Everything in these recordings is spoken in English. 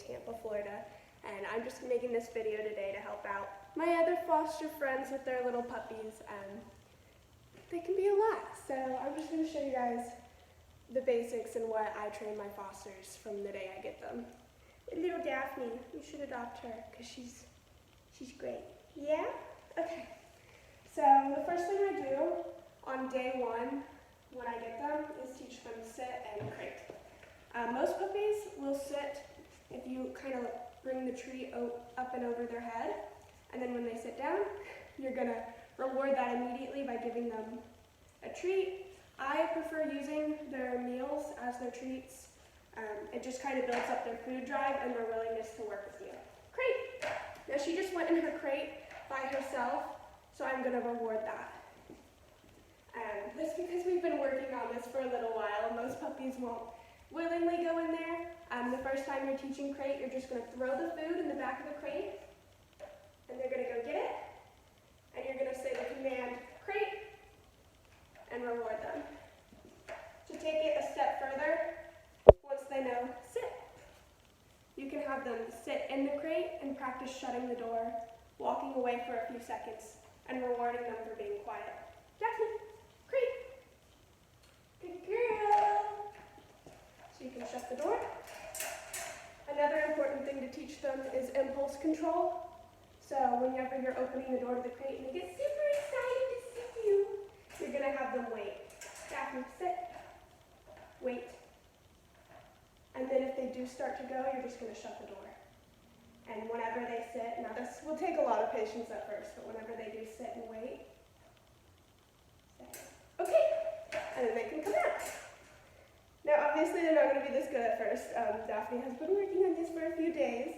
Tampa, Florida, and I'm just making this video today to help out my other foster friends with their little puppies. They can be a lot, so I'm just going to show you guys the basics and what I train my fosters from the day I get them. Little Daphne, you should adopt her because she's great. Yeah? Okay. So the first thing I do on day one when I get them is teach them sit and crate. Most puppies will sit if you kind of bring the treat up and over their head, and then when they sit down, you're going to reward that immediately by giving them a treat. I prefer using their meals as their treats. It just kind of builds up their food drive and their willingness to work with you. Crate. Now she just went in her crate by herself, so I'm going to reward that. That's because we've been working on this for a little while. Most puppies won't willingly go in there. The first time you're teaching crate, you're just going to throw the food in the back of the crate, and they're going to go get it, and you're going to say the command, crate, and reward them. To take it a step further, once they know, sit. You can have them sit in the crate and practice shutting the door, walking away for a few seconds, and rewarding them for being quiet. Daphne, crate. Good girl. So you can shut the door. Another important thing to teach them is impulse control. So whenever you're opening the door to the crate and they get super excited to see you, you're going to have them wait. Daphne, sit. Wait. And then if they do start to go, you're just going to shut the door. And whenever they sit, now this will take a lot of patience at first, but whenever they do sit and wait, say, okay, and then they can come out. Now obviously they're not going to be this good at first. Daphne has been working on this for a few days,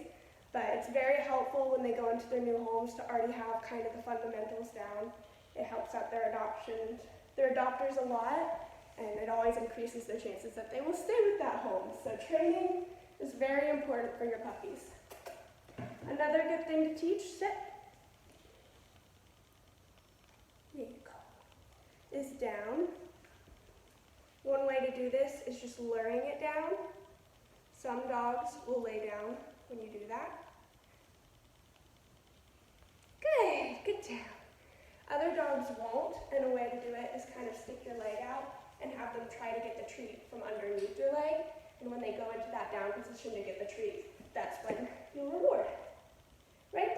but it's very helpful when they go into their new homes to already have kind of the fundamentals down. It helps out their adopters a lot, and it always increases their chances that they will stay with that home. So training is very important for your puppies. Another good thing to teach, sit. There you go. Is down. One way to do this is just luring it down. Some dogs will lay down when you do that. Good job. Other dogs won't, and a way to do it is kind of stick your leg out and have them try to get the treat from underneath your leg. And when they go into that down position to get the treat, that's when you reward. Right,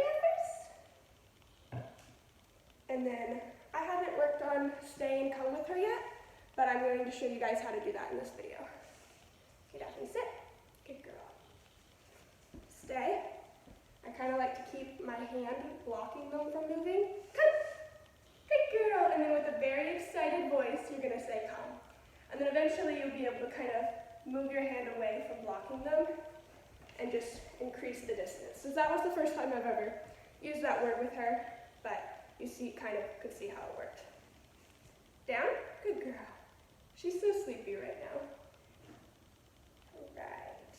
Daphne? And then, I haven't worked on stay and come with her yet, but I'm going to show you guys how to do that in this video. Okay, Daphne, sit. Good girl. Stay. I kind of like to keep my hand blocking them from moving. Come. Good girl. And then with a very excited voice, you're going to say come. And then eventually you'll be able to kind of move your hand away from blocking them and just increase the distance. So that was the first time I've ever used that word with her, but you could see how it worked. Down. Good girl. She's so sleepy right now. All right.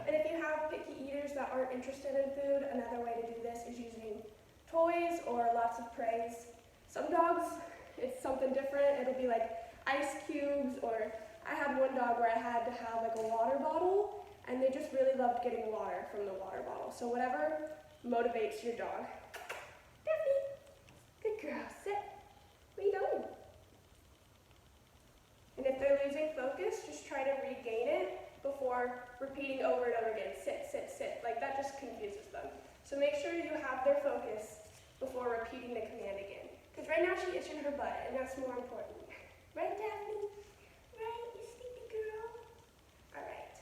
And if you have picky eaters that aren't interested in food, another way to do this is using toys or lots of praise. Some dogs, it's something different. It'll be like ice cubes, or I had one dog where I had to have like a water bottle, and they just really loved getting water from the water bottle. So whatever motivates your dog. Daphne, good girl, sit. Where you going? And if they're losing focus, just try to regain it before repeating over and over again. Sit, sit, sit. Like that just confuses them. So make sure you have their focus before repeating the command again. Because right now she's itching her butt, and that's more important. Right, Daphne? Right, you sleepy girl? All right.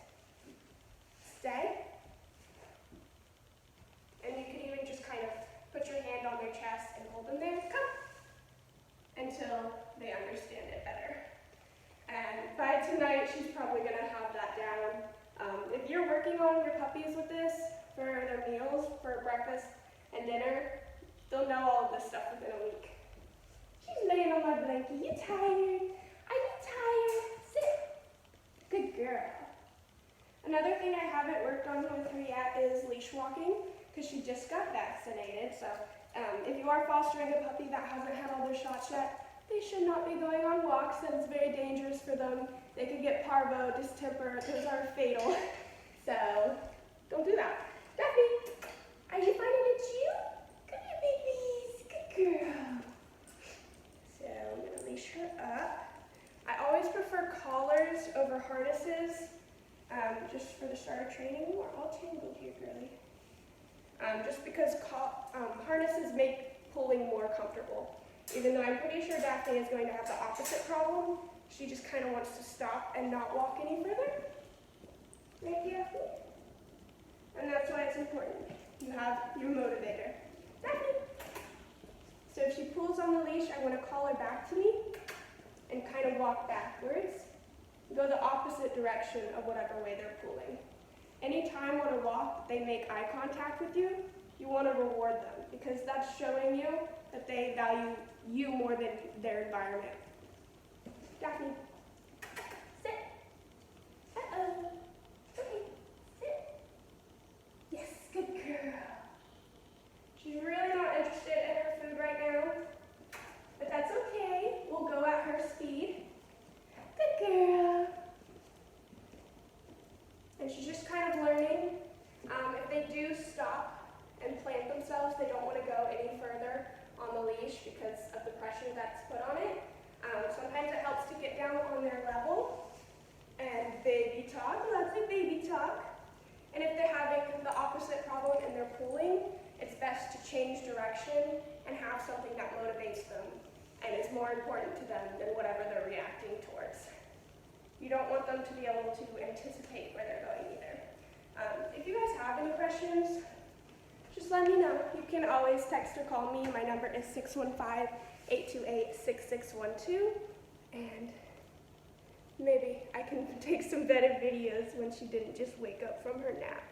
Stay. And you can even just kind of put your hand on their chest and hold them there. Come. Until they understand it better. And by tonight, she's probably going to have that down. If you're working on your puppies with this for their meals, for breakfast and dinner, they'll know all of this stuff within a week. She's laying on my blanket. You tired? Are you tired? Sit. Good girl. Another thing I haven't worked on with her yet is leash walking, because she just got vaccinated. So if you are fostering a puppy that hasn't had all their shots yet, they they should not be going on walks. That is very dangerous for them. They could get parvo, distemper, those are fatal. So, don't do that. Daphne, are you finding it cute? Come here, babies. Good girl. So, I'm going to leash her up. I always prefer collars over harnesses, just for the start of training. We're all tangled here, girly. Just because harnesses make pulling more comfortable. Even though I'm pretty sure Daphne is going to have the opposite problem. She just kind of wants to stop and not walk any further. Right, Daphne? And that's why it's important. You have your motivator. Daphne! So if she pulls on the leash, I want to call her back to me and kind of walk backwards. Go the opposite direction of whatever way they're pulling. Anytime on a walk they make eye contact with you, you want to reward them because that's showing you that they value you more than their environment. Daphne, sit. Uh-oh. Okay, sit. Yes, good girl. She's really not interested in her food right now, but that's okay. We'll go at her speed. Good girl. And she's just kind of learning. If they do stop and plant themselves, they don't want to go any further on the leash because of the pressure that's put on it. Sometimes it helps to get down on their level and baby talk, lots of baby talk. And if they're having the opposite problem and they're pulling, it's best to change direction and have something that motivates them and is more important to them than whatever they're reacting towards. You don't want them to be able to anticipate where they're going either. If you guys have any questions, just let me know. You can always text or call me. My number is 615-828-6612. And maybe I can take some better videos when she didn't just wake up from her nap.